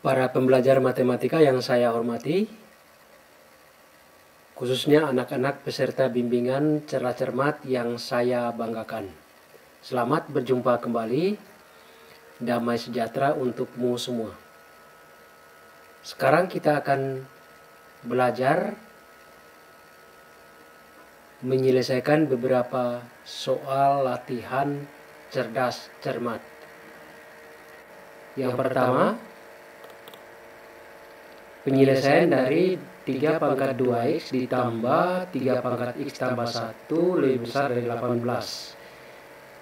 Para pembelajar matematika yang saya hormati, khususnya anak-anak peserta bimbingan cerdas cermat yang saya banggakan. Selamat berjumpa kembali, damai sejahtera untukmu semua. Sekarang kita akan belajar menyelesaikan beberapa soal latihan cerdas cermat. Yang pertama, penyelesaian dari 3 pangkat 2x ditambah 3 pangkat x tambah 1 lebih besar dari 18.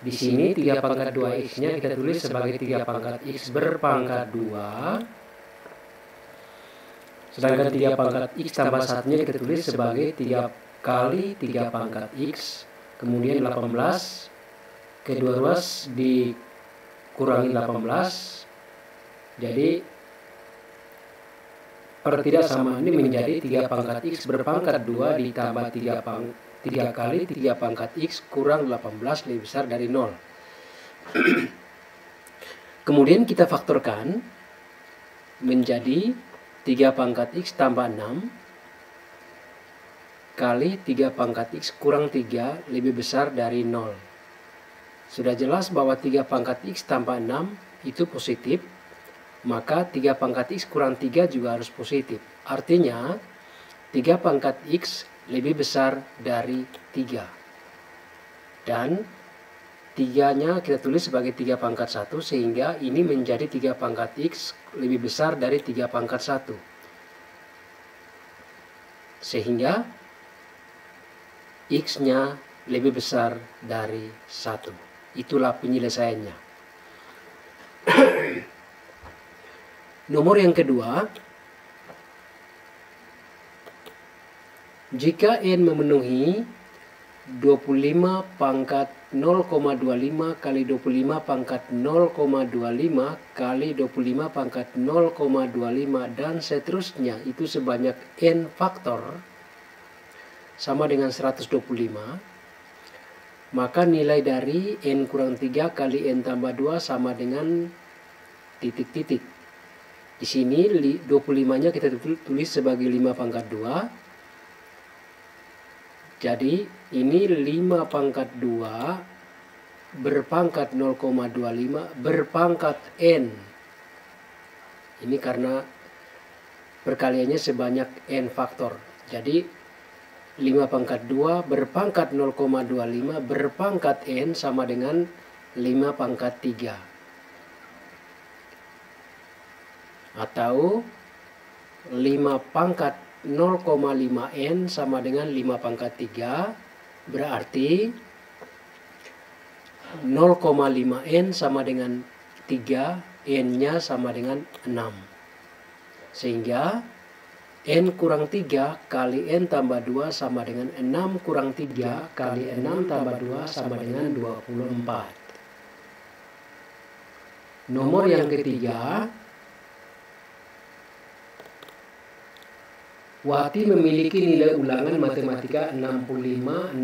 Di sini 3 pangkat 2x-nya kita tulis sebagai 3 pangkat x berpangkat 2. Sedangkan 3 pangkat x tambah 1-nya kita tulis sebagai 3 kali 3 pangkat x. Kemudian 18 kedua ruas dikurangi 18. Jadi pertidaksamaan ini menjadi 3 pangkat x berpangkat 2 ditambah 3 kali 3 pangkat x kurang 18 lebih besar dari 0. Kemudian kita faktorkan menjadi 3 pangkat x tambah 6 kali 3 pangkat x kurang 3 lebih besar dari 0. Sudah jelas bahwa 3 pangkat x tambah 6 itu positif, maka 3 pangkat x kurang 3 juga harus positif. Artinya 3 pangkat x lebih besar dari 3. Dan 3-nya kita tulis sebagai 3 pangkat 1, sehingga ini menjadi 3 pangkat x lebih besar dari 3 pangkat 1. Sehingga x-nya lebih besar dari 1. Itulah penyelesaiannya. Nomor yang kedua, jika n memenuhi 25 pangkat 0,25 kali 25 pangkat 0,25 kali 25 pangkat 0,25 dan seterusnya, itu sebanyak n faktor sama dengan 125, maka nilai dari n kurang 3 kali n tambah 2 sama dengan titik-titik. Di sini 25-nya kita tulis sebagai 5 pangkat 2. Jadi ini 5 pangkat 2 berpangkat 0,25 berpangkat n. Ini karena perkaliannya sebanyak n faktor. Jadi 5 pangkat 2 berpangkat 0,25 berpangkat n sama dengan 5 pangkat 3. Atau 5 pangkat 0,5n sama dengan 5 pangkat 3. Berarti 0,5n sama dengan 3, n-nya sama dengan 6. Sehingga n kurang 3 kali n tambah 2 sama dengan 6 kurang 3 kali 6 tambah 2 sama dengan 24. Nomor yang ketiga, Wati memiliki nilai ulangan matematika 65,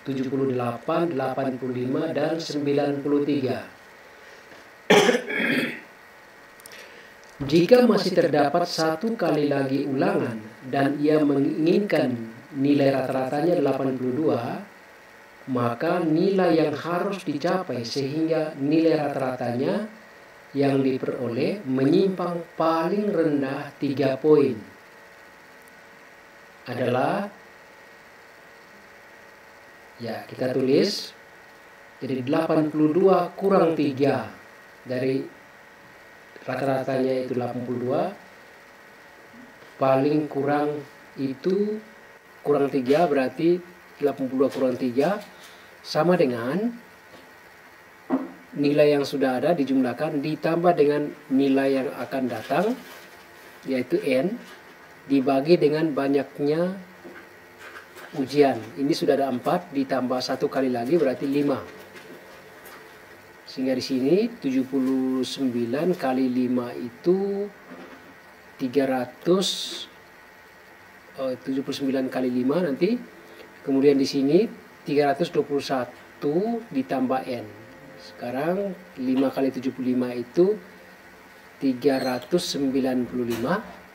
78, 85, dan 93. Jika masih terdapat satu kali lagi ulangan dan ia menginginkan nilai rata-ratanya 82, maka nilai yang harus dicapai sehingga nilai rata-ratanya yang diperoleh menyimpang paling rendah 3 poin adalah, ya kita tulis, jadi 82 kurang 3 dari rata-ratanya itu 82, paling kurang itu kurang 3, berarti 82 kurang 3 sama dengan nilai yang sudah ada dijumlahkan ditambah dengan nilai yang akan datang, yaitu n, dibagi dengan banyaknya ujian. Ini sudah ada 4 ditambah 1 kali lagi berarti 5. Sehingga di sini 79 kali 5 itu 79 kali 5 nanti. Kemudian di sini 321 ditambah n. Sekarang 5 kali 75 itu 395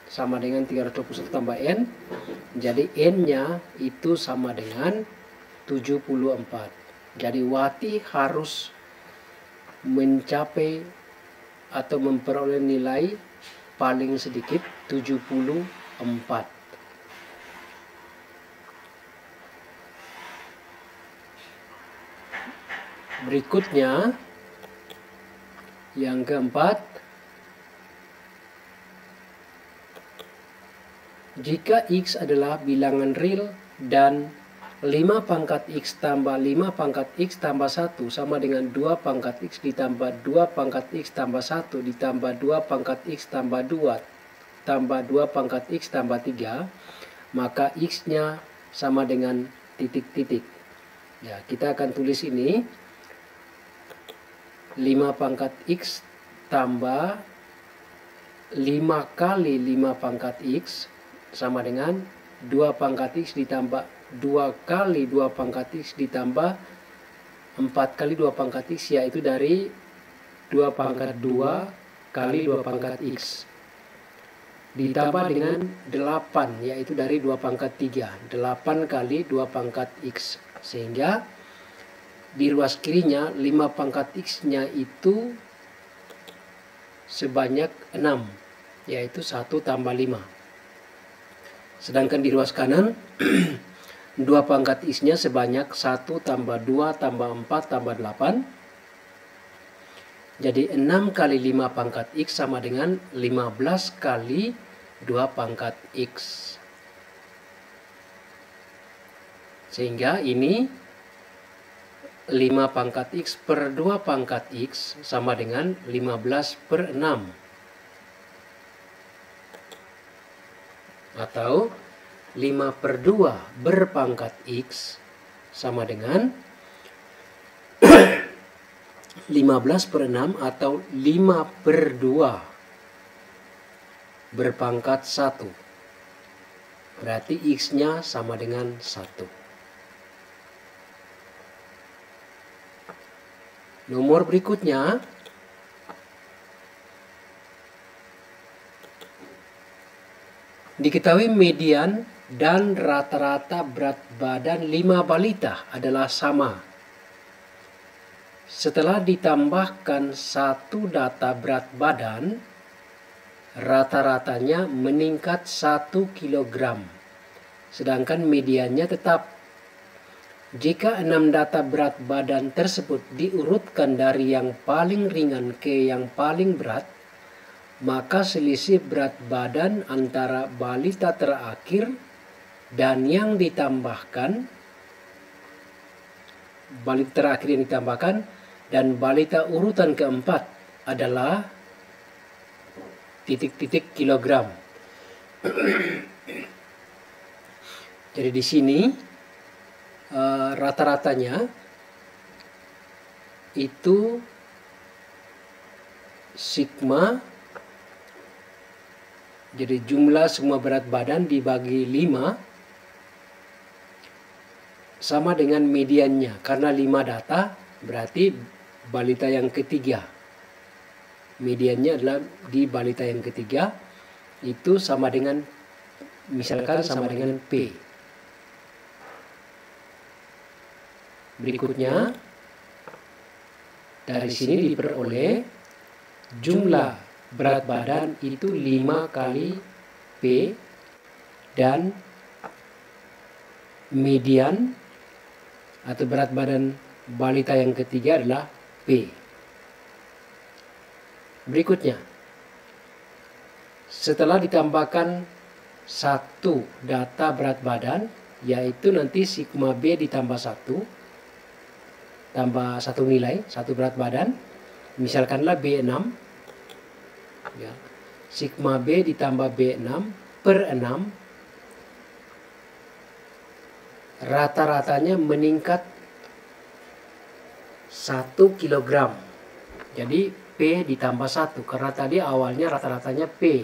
sama dengan 321 tambah N. Jadi N-nya itu sama dengan 74. Jadi Wati harus mencapai atau memperoleh nilai paling sedikit 74. Berikutnya yang keempat, jika X adalah bilangan real dan 5 pangkat X tambah 5 pangkat X tambah 1 sama dengan 2 pangkat X ditambah 2 pangkat X tambah 1 ditambah 2 pangkat X tambah 2 tambah 2 pangkat X tambah 3, maka X-nya sama dengan titik-titik. Ya, kita akan tulis ini 5 pangkat X tambah 5 kali 5 pangkat X sama dengan 2 pangkat X ditambah 2 kali 2 pangkat X ditambah 4 kali 2 pangkat X, yaitu dari 2 pangkat 2 kali 2 pangkat X ditambah dengan 8, yaitu dari 2 pangkat 3, 8 kali 2 pangkat X, sehingga di ruas kirinya 5 pangkat X-nya itu sebanyak 6, yaitu 1 tambah 5. Sedangkan di ruas kanan 2 pangkat X-nya sebanyak 1 tambah 2 tambah 4 tambah 8. Jadi 6 kali 5 pangkat X sama dengan 15 kali 2 pangkat X. Sehingga ini 5 pangkat X per 2 pangkat X sama dengan 15 per 6. Atau 5 per 2 berpangkat X sama dengan 15 per 6 atau 5 per 2 berpangkat 1. Berarti X-nya sama dengan 1. Nomor berikutnya, diketahui median dan rata-rata berat badan 5 balita adalah sama. Setelah ditambahkan satu data berat badan, rata-ratanya meningkat 1 kg, sedangkan mediannya tetap. Jika 6 data berat badan tersebut diurutkan dari yang paling ringan ke yang paling berat, maka selisih berat badan antara balita terakhir dan yang ditambahkan, balita terakhir yang ditambahkan dan balita urutan keempat adalah titik-titik kilogram. Jadi di sini rata-ratanya itu sigma. Jadi jumlah semua berat badan dibagi 5 sama dengan mediannya. Karena 5 data berarti balita yang ketiga. Mediannya adalah di balita yang ketiga, itu sama dengan, misalkan sama dengan P. Berikutnya, dari sini diperoleh jumlah berat badan itu 5 kali P dan median atau berat badan balita yang ketiga adalah P. Berikutnya, setelah ditambahkan satu data berat badan, yaitu nanti sigma B ditambah 1, tambah satu nilai, satu berat badan, misalkanlah B6, ya, sigma B ditambah B6 per 6, rata-ratanya meningkat 1 kg. Jadi P ditambah 1, karena tadi awalnya rata-ratanya P.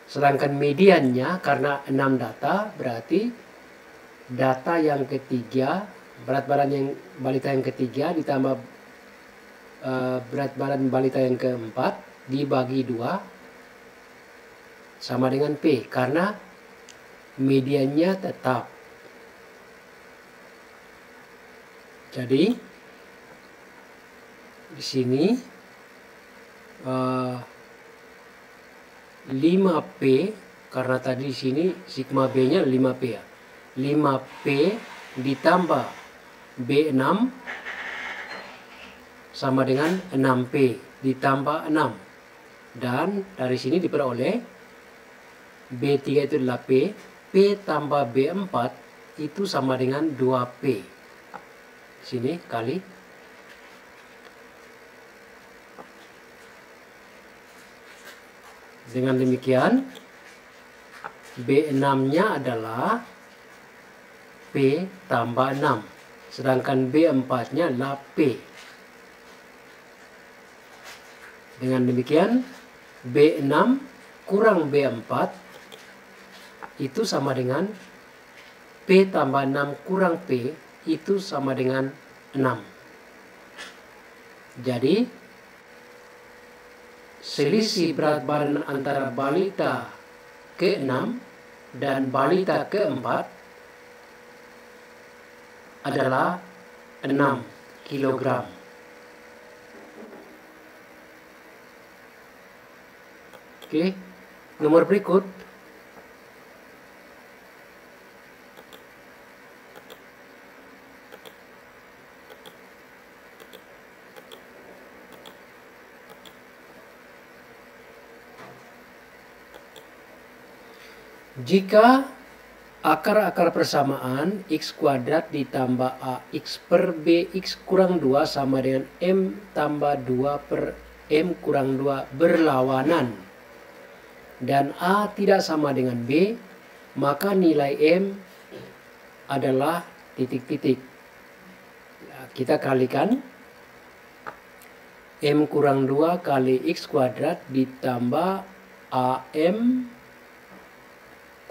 Sedangkan mediannya karena 6 data, berarti data yang ketiga, berat badan yang balita yang ketiga ditambah berat badan balita yang keempat dibagi 2 sama dengan P, karena mediannya tetap. Jadi di sini 5P, karena tadi di sini sigma B-nya 5P ya. 5P ditambah B6 sama dengan 6P ditambah 6. Dan dari sini diperoleh B3 itu adalah P, P tambah B4 itu sama dengan 2P. Sini kali. Dengan demikian B6-nya adalah P tambah 6, sedangkan B4-nya adalah P. Dengan demikian B6 kurang B4 itu sama dengan P tambah 6 kurang P itu sama dengan 6. Jadi selisih berat badan antara balita ke-6 dan balita ke-4 adalah 6 kilogram. Oke, nomor berikut. Jika akar-akar persamaan x kuadrat ditambah ax per bx kurang 2 sama dengan m tambah 2 per m kurang 2 berlawanan dan a tidak sama dengan b, maka nilai m adalah titik-titik. Kita kalikan m kurang 2 kali x kuadrat ditambah am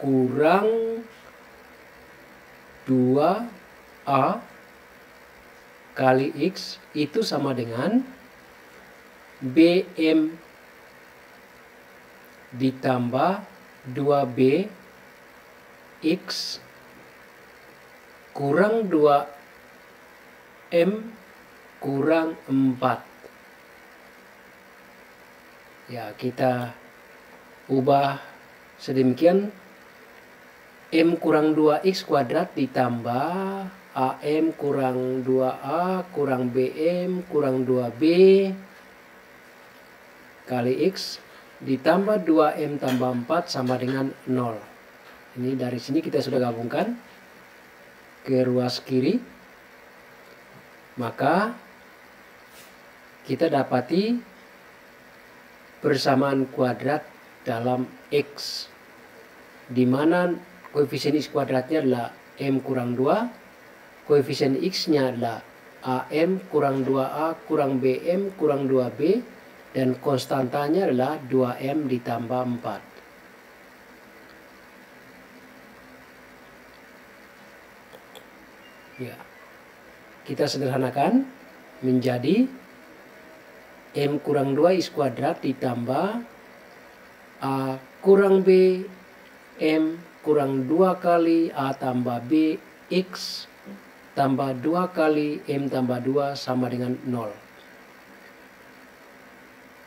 kurang 2A kali X itu sama dengan BM ditambah 2B X kurang 2M kurang 4. Ya, kita ubah sedemikian. M kurang 2X kuadrat ditambah AM kurang 2A kurang BM kurang 2B kali X ditambah 2M tambah 4 sama dengan 0. Ini dari sini kita sudah gabungkan ke ruas kiri. Maka kita dapati persamaan kuadrat dalam X, di mana koefisien X kuadratnya adalah M kurang 2, koefisien X-nya adalah AM kurang 2A kurang BM kurang 2B, dan konstantanya adalah 2M ditambah 4. Ya, kita sederhanakan menjadi M kurang 2 X kuadrat ditambah A kurang B M kurang 2 kali A tambah B X tambah 2 kali M tambah 2 sama dengan 0.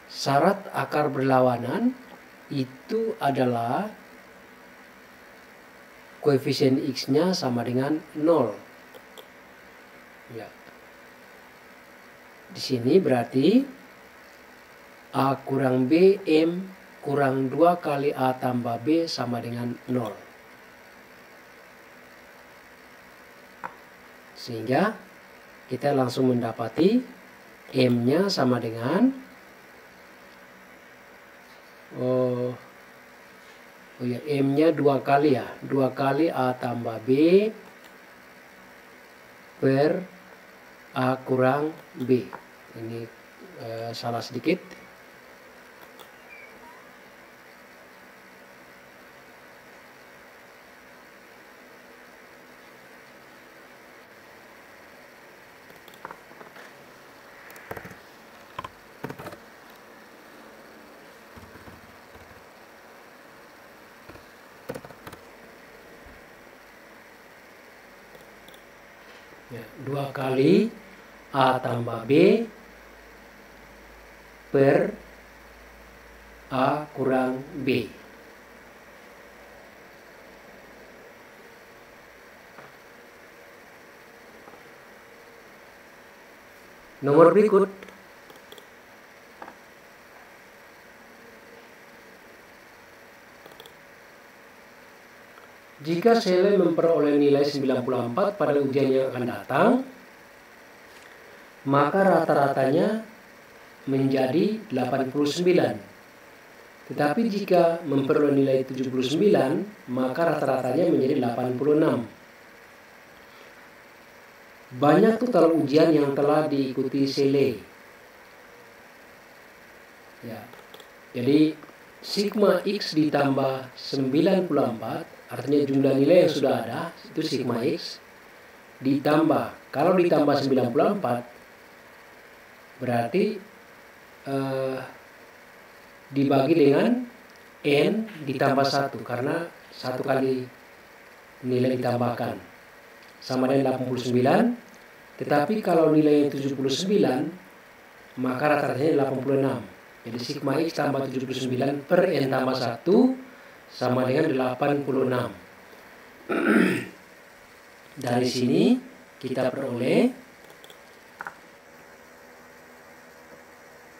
Syarat akar berlawanan itu adalah koefisien X-nya sama dengan 0. Ya. Di sini berarti A kurang B M kurang 2 kali A tambah B sama dengan 0. Sehingga kita langsung mendapati M-nya sama dengan M-nya 2 kali ya, 2 kali A tambah B per A kurang B. Ini salah sedikit. Ya, 2 kali A tambah B per A kurang B. Nomor berikut, jika Sele memperoleh nilai 94 pada ujian yang akan datang, maka rata-ratanya menjadi 89. Tetapi jika memperoleh nilai 79, maka rata-ratanya menjadi 86. Banyak total ujian yang telah diikuti Sele. Ya. Jadi sigma X ditambah 94, artinya jumlah nilai yang sudah ada itu sigma X, ditambah, kalau ditambah 94 berarti dibagi dengan N ditambah 1, karena 1 kali nilai ditambahkan sama dengan 89. Tetapi kalau nilainya 79, maka rata-ratanya 86. Jadi sigma X tambah 79 per N tambah 1 sama dengan 86. Dari sini kita peroleh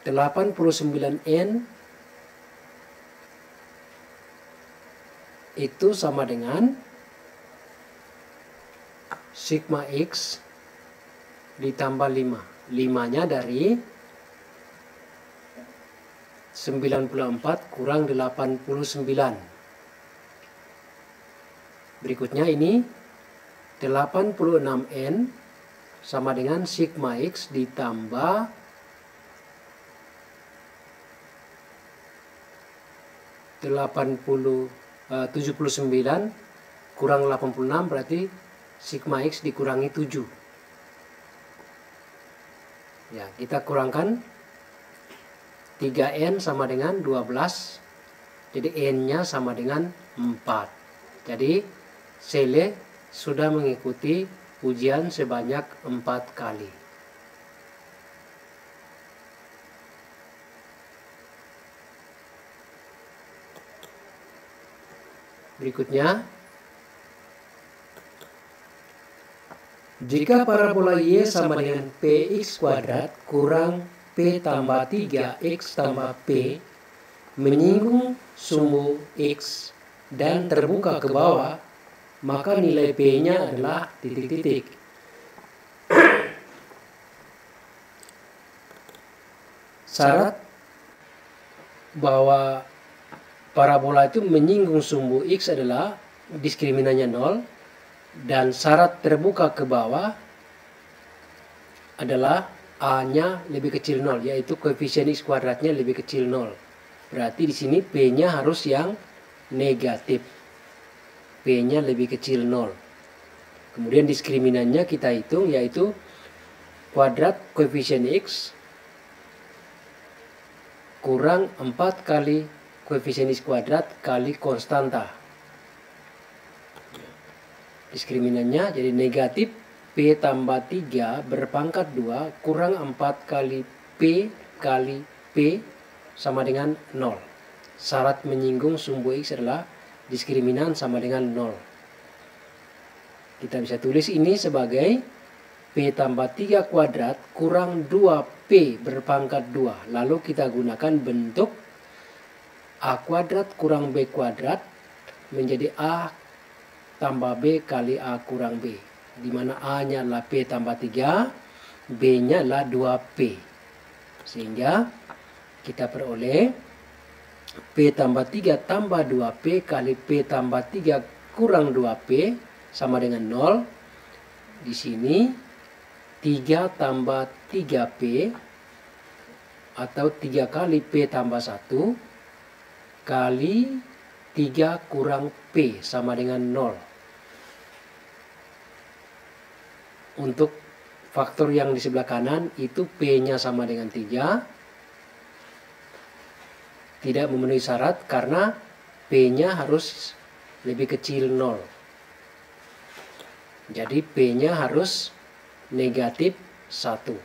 89N itu sama dengan sigma X ditambah 5. 5-nya dari 94 kurang 89. Berikutnya ini 86N sama dengan sigma X ditambah 79 kurang 86, berarti sigma X dikurangi 7. Ya, kita kurangkan 3N sama dengan 12. Jadi N-nya sama dengan 4. Jadi Sele sudah mengikuti ujian sebanyak 4 kali. Berikutnya, jika parabola Y sama dengan Px kuadrat kurang P tambah 3X tambah P menyinggung sumbu X dan terbuka ke bawah, maka nilai P-nya adalah titik-titik. Syarat bahwa parabola itu menyinggung sumbu X adalah diskriminannya 0, dan syarat terbuka ke bawah adalah A-nya lebih kecil 0, yaitu koefisien X kuadratnya lebih kecil 0. Berarti di sini P-nya harus yang negatif. P-nya lebih kecil 0. Kemudian diskriminannya kita hitung, yaitu kuadrat koefisien X kurang 4 kali koefisien X kuadrat kali konstanta. Diskriminannya jadi negatif P tambah 3 berpangkat 2 kurang 4 kali P sama dengan 0. Syarat menyinggung sumbu X adalah diskriminan sama dengan 0. Kita bisa tulis ini sebagai P tambah 3 kuadrat kurang 2P berpangkat 2. Lalu kita gunakan bentuk A kuadrat kurang B kuadrat menjadi A tambah B kali A kurang B, di mana A-nya adalah P tambah 3, B-nya adalah 2P. Sehingga kita peroleh P tambah 3 tambah 2P kali P tambah 3 kurang 2P sama dengan 0. Di sini 3 tambah 3P atau 3 kali P tambah 1 kali 3 kurang P sama dengan 0. Untuk faktor yang di sebelah kanan itu P-nya sama dengan 3. Tidak memenuhi syarat karena P-nya harus lebih kecil 0. Jadi P-nya harus negatif 1.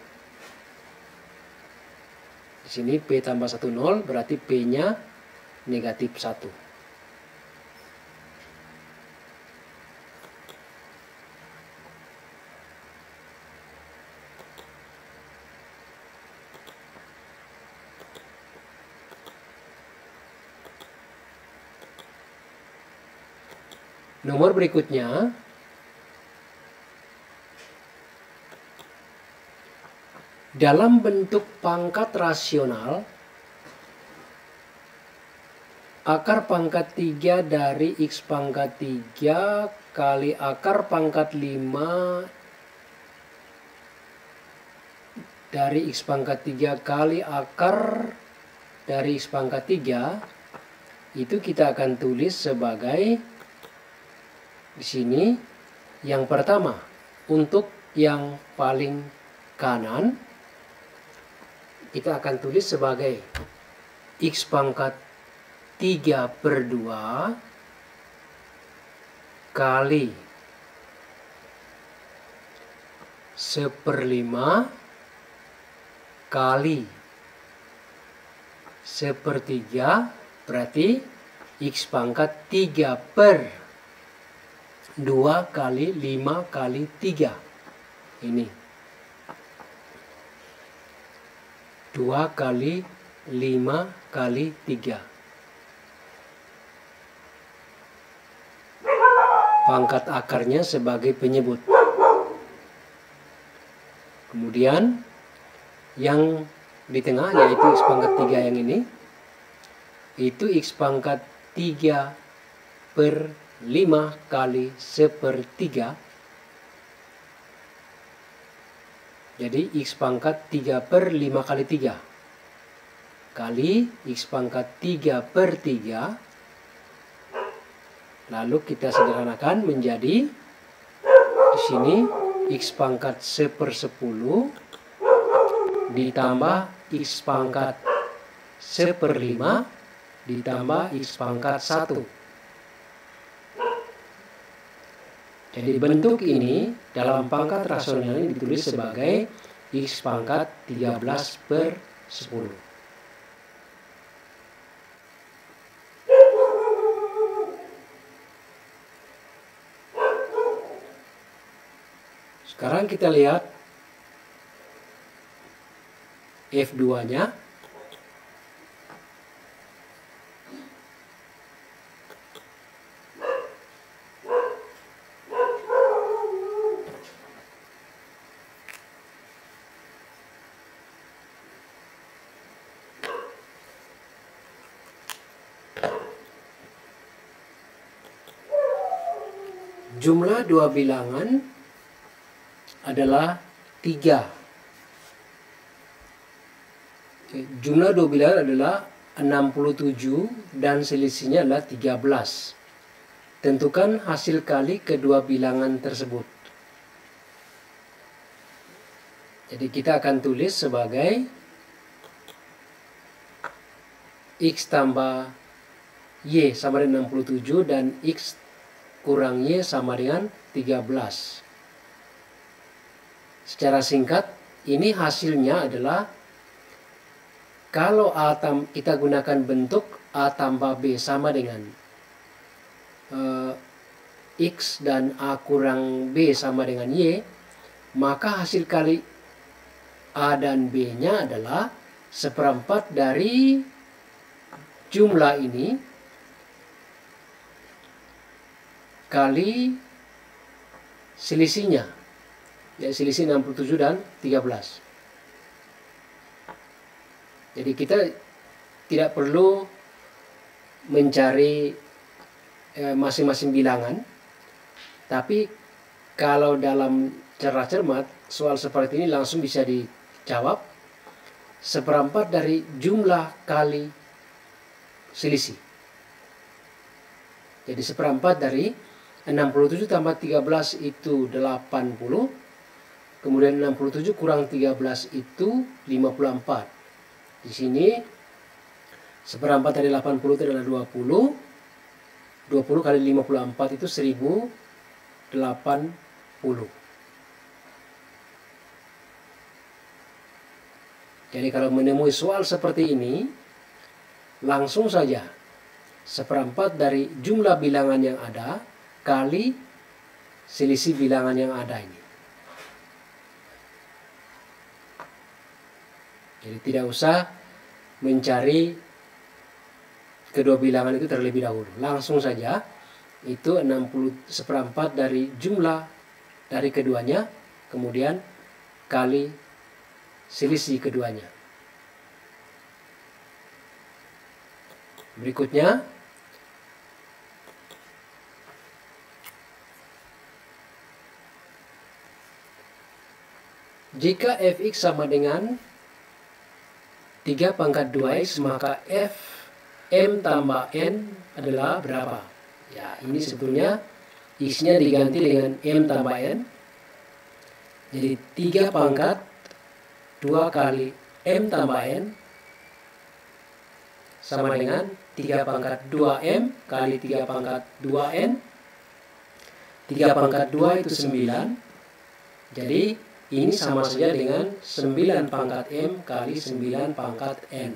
Di sini P tambah 1 0, berarti P-nya negatif 1. Nomor berikutnya, dalam bentuk pangkat rasional, akar pangkat 3 dari X pangkat 3 kali akar pangkat 5 dari X pangkat 3 kali akar dari X pangkat 3, itu kita akan tulis sebagai, di sini yang pertama, untuk yang paling kanan, kita akan tulis sebagai X pangkat 3 per 2 kali 1/5 kali 1/3, berarti X pangkat 3 per 2 kali 5 kali 3. Ini 2 kali 5 kali 3. Pangkat akarnya sebagai penyebut. Kemudian yang di tengah, yaitu X pangkat 3 yang ini, itu X pangkat 3 per 5 kali 1/3. Jadi X pangkat 3 per 5 kali 3 kali X pangkat 3 per 3. Lalu kita sederhanakan menjadi, di sini X pangkat 1/10 ditambah X pangkat 1/5 ditambah X pangkat 1. Jadi bentuk ini dalam pangkat rasional ini ditulis sebagai X pangkat 13 per 10. Sekarang kita lihat F2-nya. Jumlah dua bilangan adalah 3. Jumlah dua bilangan adalah 67 dan selisihnya adalah 13. Tentukan hasil kali kedua bilangan tersebut. Jadi kita akan tulis sebagai X tambah Y sama dengan 67 dan X kurang Y sama dengan 13. Secara singkat, ini hasilnya adalah, kalau kita gunakan bentuk A tambah B sama dengan X dan A kurang B sama dengan Y, maka hasil kali A dan B-nya adalah 1/4 dari jumlah ini kali selisihnya, ya selisih 67 dan 13. Jadi kita tidak perlu mencari masing-masing bilangan, tapi kalau dalam cara cermat soal seperti ini langsung bisa dijawab 1/4 dari jumlah kali selisih. Jadi 1/4 dari 67 tambah 13 itu 80. Kemudian 67 kurang 13 itu 54. Di sini 1/4 dari 80 itu adalah 20. 20 kali 54 itu 1080. Jadi kalau menemui soal seperti ini, langsung saja 1/4 dari jumlah bilangan yang ada kali selisih bilangan yang ada ini. Jadi tidak usah mencari kedua bilangan itu terlebih dahulu. Langsung saja itu 1/4 dari jumlah dari keduanya, kemudian kali selisih keduanya. Berikutnya, jika fx sama dengan 3 pangkat 2x, maka fm tambah n adalah berapa? Ya, ini sebetulnya x-nya diganti dengan m tambah n. Jadi 3 pangkat 2 kali m tambah n sama dengan 3 pangkat 2m kali 3 pangkat 2n. 3 pangkat 2 itu 9. Jadi ini sama saja dengan 9 pangkat m kali 9 pangkat n.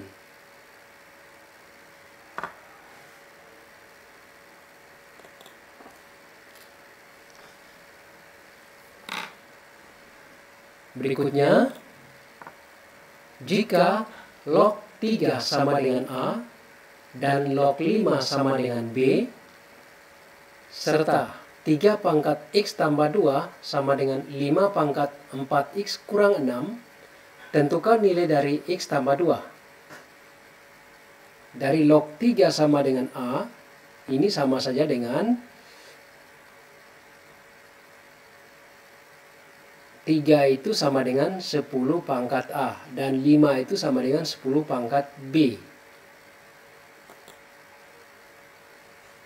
Berikutnya, jika log 3 sama dengan A dan log 5 sama dengan B, serta 3 pangkat X tambah 2 sama dengan 5 pangkat 4X kurang 6, tentukan nilai dari X tambah 2. Dari log 3 sama dengan A, ini sama saja dengan 3 itu sama dengan 10 pangkat A, dan 5 itu sama dengan 10 pangkat B.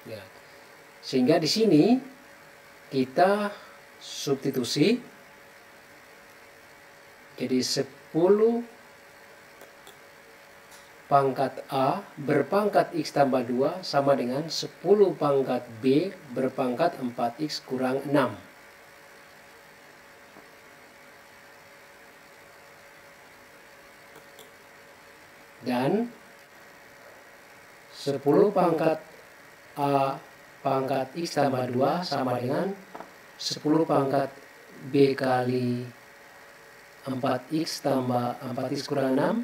Ya. Sehingga di sini kita substitusi, jadi 10 pangkat A berpangkat X tambah 2 sama dengan 10 pangkat B berpangkat 4X kurang 6. Dan 10 pangkat A pangkat X tambah 2 sama dengan 10 pangkat B kali 4X tambah 4X kurang 6.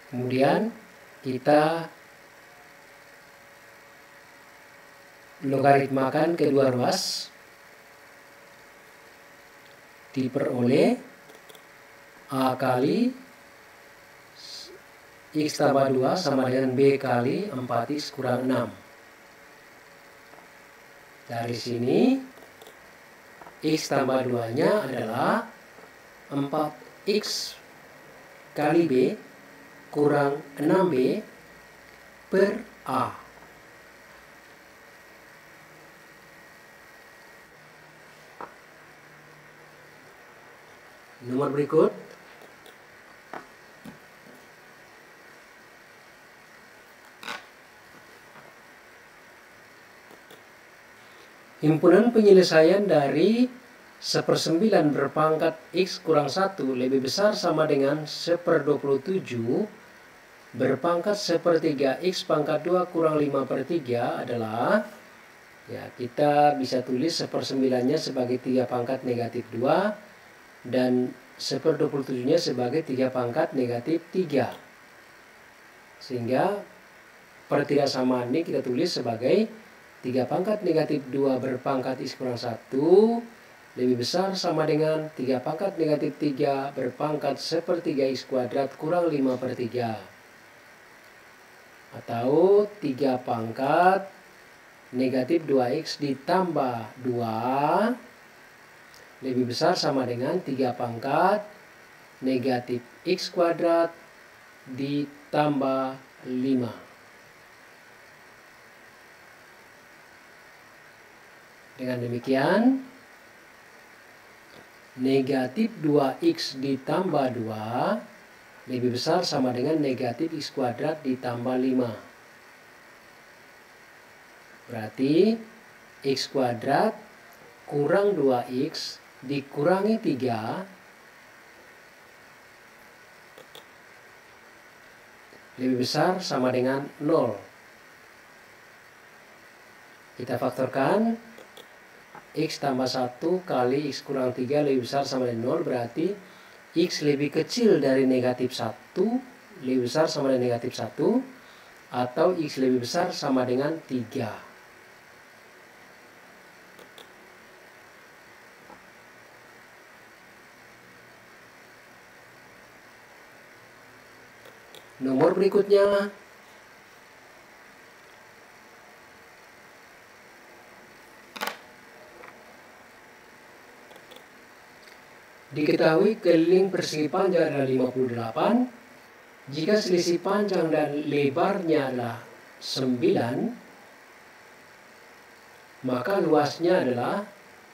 Kemudian kita logaritmakan kedua ruas, diperoleh A kali X tambah 2 sama dengan B kali 4X kurang 6. Dari sini X tambah 2-nya adalah 4X kali B kurang 6B per A. Nomor berikut, himpunan penyelesaian dari 1/9 berpangkat X kurang 1 lebih besar sama dengan 1/27 berpangkat 1/3 X pangkat 2 kurang 5/3 adalah, ya, kita bisa tulis 1/9-nya sebagai 3 pangkat negatif 2 dan 1/27-nya sebagai 3 pangkat negatif 3. Sehingga pertidaksamaan ini kita tulis sebagai 3 pangkat negatif 2 berpangkat X kurang 1 lebih besar sama dengan 3 pangkat negatif 3 berpangkat 1/3 X kuadrat kurang 5/3. Atau 3 pangkat negatif 2X ditambah 2 lebih besar sama dengan 3 pangkat negatif X kuadrat ditambah 5. Dengan demikian, negatif 2X ditambah 2 lebih besar sama dengan negatif X kuadrat ditambah 5. Berarti X kuadrat kurang 2X dikurangi 3 lebih besar sama dengan 0. Kita faktorkan X tambah 1 kali X kurang 3 lebih besar sama dengan 0, berarti X lebih kecil dari negatif 1 lebih besar sama dengan negatif 1, atau X lebih besar sama dengan 3. Nomor berikutnya, diketahui keliling persegi panjang adalah 58, jika selisih panjang dan lebarnya adalah 9, maka luasnya adalah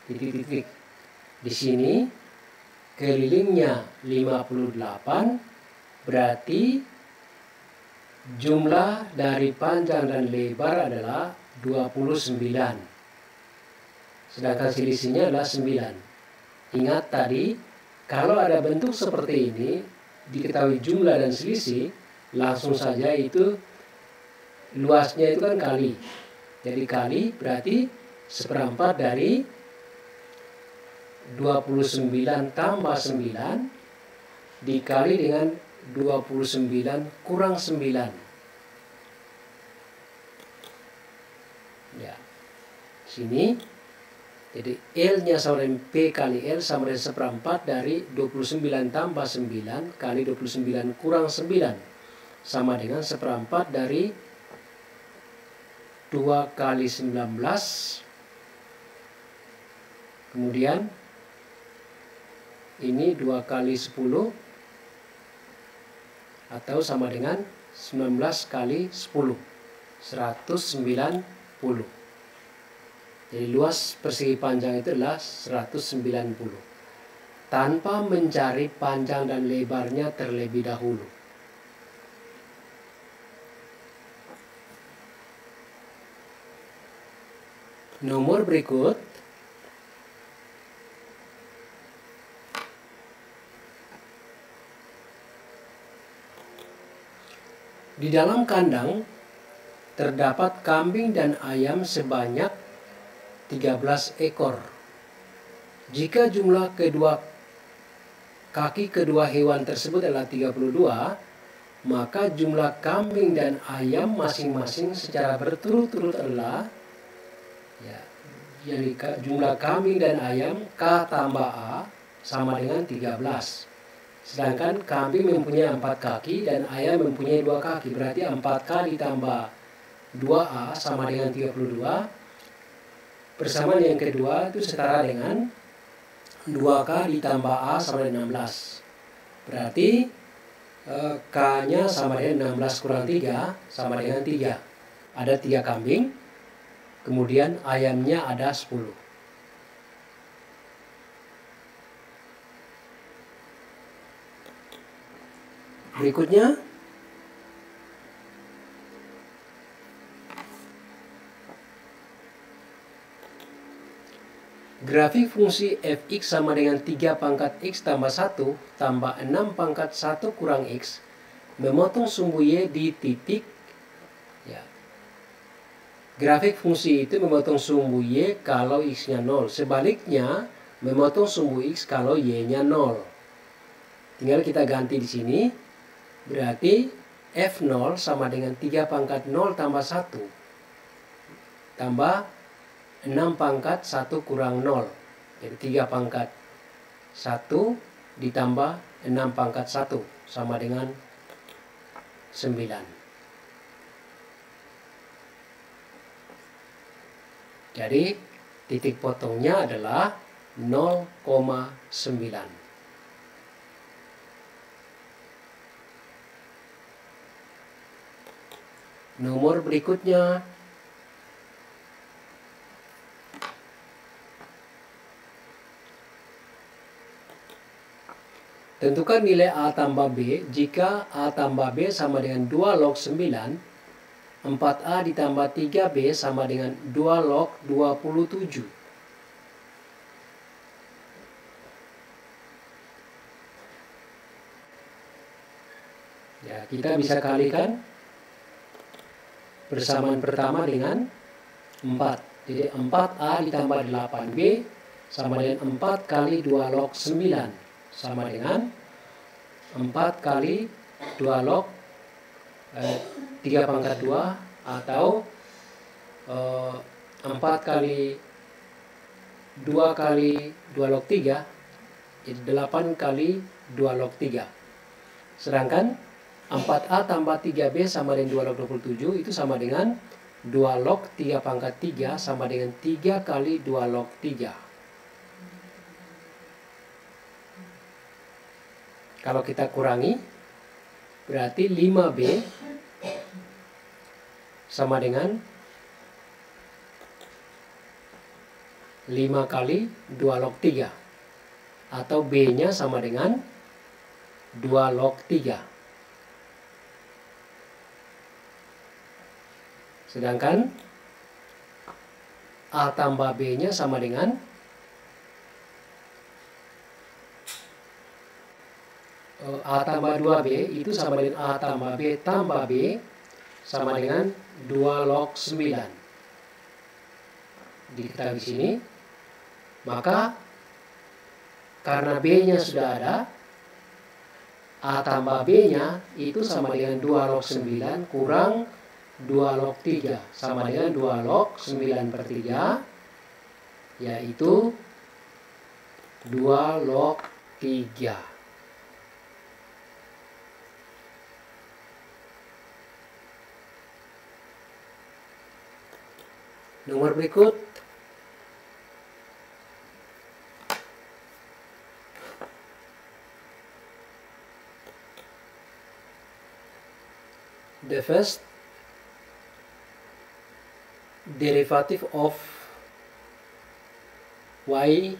titik-titik. Di sini kelilingnya 58, berarti jumlah dari panjang dan lebar adalah 29. Sedangkan selisihnya adalah 9. Ingat tadi, kalau ada bentuk seperti ini, diketahui jumlah dan selisih, langsung saja itu luasnya itu kan kali. Jadi kali berarti seperempat dari 29 tambah 9 dikali dengan 29 kurang 9. Ya. Sini jadi L-nya sama dengan P kali L sama dengan seperempat dari 29 tambah 9 kali 29 kurang 9 sama dengan seperempat dari 2 kali 19, kemudian ini 2 kali 10 atau sama dengan 19 kali 10, 190. Jadi luas persegi panjang itu adalah 190. Tanpa mencari panjang dan lebarnya terlebih dahulu. Nomor berikut, di dalam kandang terdapat kambing dan ayam sebanyak 13 ekor. Jika jumlah kaki kedua hewan tersebut adalah 32, maka jumlah kambing dan ayam masing-masing secara berturut-turut adalah jadi jumlah kambing dan ayam K tambah A sama dengan 13. Sedangkan kambing mempunyai 4 kaki dan ayam mempunyai 2 kaki. Berarti 4K ditambah 2A sama dengan 32. Persamaan yang kedua itu setara dengan 2K ditambah A sama dengan 16. Berarti K-nya sama dengan 16 kurang 3 sama dengan 3. Ada 3 kambing, kemudian ayamnya ada 10. Berikutnya, grafik fungsi fx sama dengan 3 pangkat x tambah 1 tambah 6 pangkat 1 kurang x memotong sumbu y di titik. Ya. Grafik fungsi itu memotong sumbu y kalau x-nya 0. Sebaliknya, memotong sumbu x kalau y-nya 0. Tinggal kita ganti di sini. Berarti f0 sama dengan 3 pangkat 0 tambah 1 tambah 6 pangkat 1 kurang 0. Jadi 3 pangkat 1 ditambah 6 pangkat 1 sama dengan 9. Jadi titik potongnya adalah 0,9. Nomor berikutnya, tentukan nilai A tambah B jika A tambah B sama dengan 2 log 9, 4A ditambah 3B sama dengan 2 log 27. Ya, kita bisa kalikan persamaan pertama dengan 4. Jadi 4A ditambah 8B sama dengan 4 kali 2 log 9 sama dengan 4 kali 2 log 3 pangkat 2 atau 4 kali 2 kali 2 log 3, jadi 8 kali 2 log 3. Sedangkan 4A tambah 3B sama dengan 2 log 27 itu sama dengan 2 log 3 pangkat 3 sama dengan 3 kali 2 log 3. Kalau kita kurangi, berarti 5B sama dengan 5 kali 2 log 3. Atau B-nya sama dengan 2 log 3. Sedangkan A tambah B-nya sama dengan A tambah 2B itu sama dengan A tambah B tambah B sama dengan 2 log 9. Diketahui di sini. Maka karena B-nya sudah ada, A tambah B-nya itu sama dengan 2 log 9 kurang 2 log 3 sama dengan 2 log 9 per 3, yaitu 2 log 3. Nomor berikut, the first derivative of y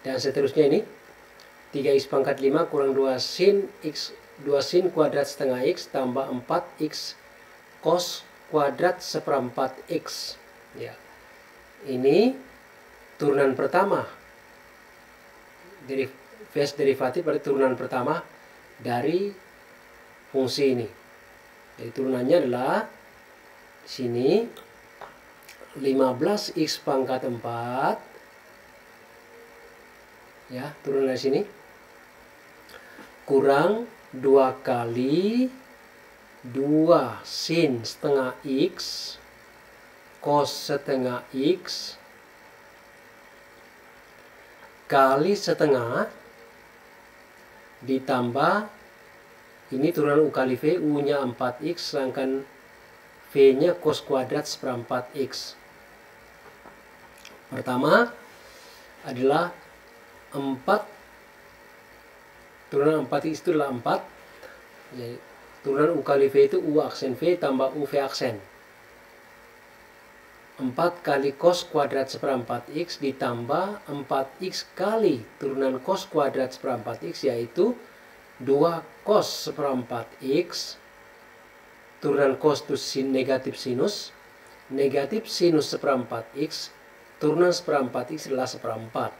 dan seterusnya ini 3x pangkat 5 kurang 2 sin x 2 sin kuadrat setengah x tambah 4x cos kuadrat seperempat x. Ya. Ini turunan pertama. First derivative pada turunan pertama dari fungsi ini. Jadi turunannya adalah sini 15x pangkat 4, ya, turun dari sini, kurang 2 kali 2 sin setengah x cos setengah x kali setengah ditambah ini turunan U kali V, U-nya 4x sedangkan V-nya cos kuadrat seperempat x. Pertama adalah 4, turunan 4x itu adalah 4. Jadi, turunan U kali V itu U aksen V tambah U V aksen. 4 kali cos kuadrat seperempat x ditambah 4x kali turunan cos kuadrat seperempat x, yaitu 2 cos seperempat x. Turunan cos itu negatif sinus seperempat x, turunan seperempat x adalah seperempat.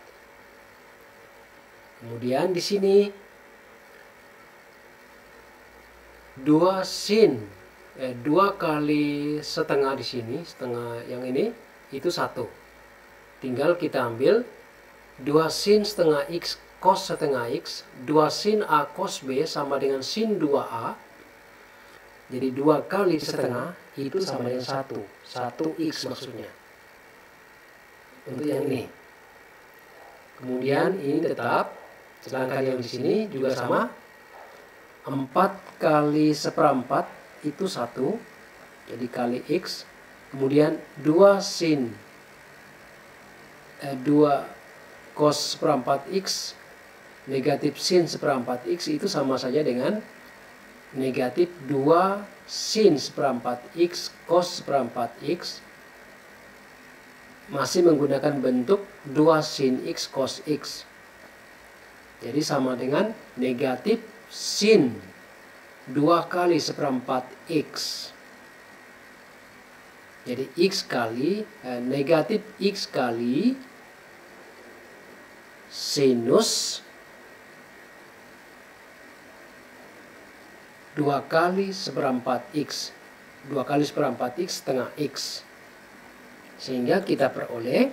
Kemudian di sini 2 kali setengah di sini, setengah yang ini itu 1. Tinggal kita ambil 2 sin setengah x cos setengah x, 2 sin a cos b sama dengan sin 2a. Jadi 2 kali setengah itu sama dengan 1x maksudnya. Untuk yang ini. Kemudian ini tetap, sedangkan yang di sini juga sama. 4 kali seperempat itu 1, jadi kali x. Kemudian 2 sin 2 cos seperempat x negatif sin seperempat x itu sama saja dengan negatif 2 sin seperempat x cos seperempat x, masih menggunakan bentuk 2 sin x cos x. Jadi sama dengan negatif sin 2 kali seperempat x. Jadi x kali negatif x kali sinus 2 kali seperempat X. 2 kali seperempat X setengah X. Sehingga kita peroleh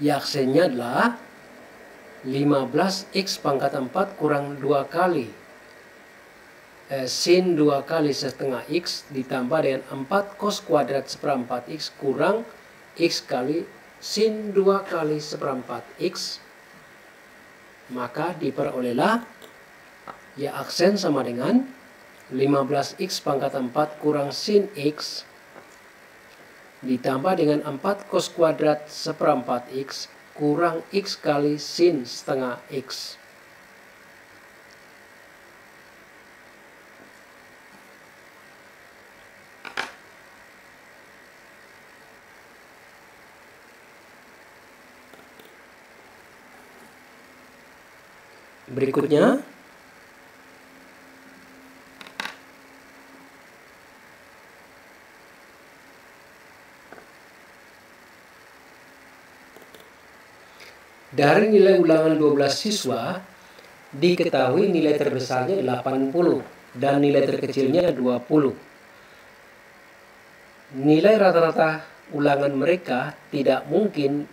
aksennya adalah 15X pangkat 4 kurang 2 kali sin 2 kali setengah X ditambah dengan 4 cos kuadrat seperempat X kurang X kali sin 2 kali seperempat X. Maka diperolehlah aksen sama dengan 15X pangkat 4 kurang sin X ditambah dengan 4 cos kuadrat seperempat X kurang X kali sin setengah X. Berikutnya, dari nilai ulangan 12 siswa, diketahui nilai terbesarnya 80 dan nilai terkecilnya 20. Nilai rata-rata ulangan mereka tidak mungkin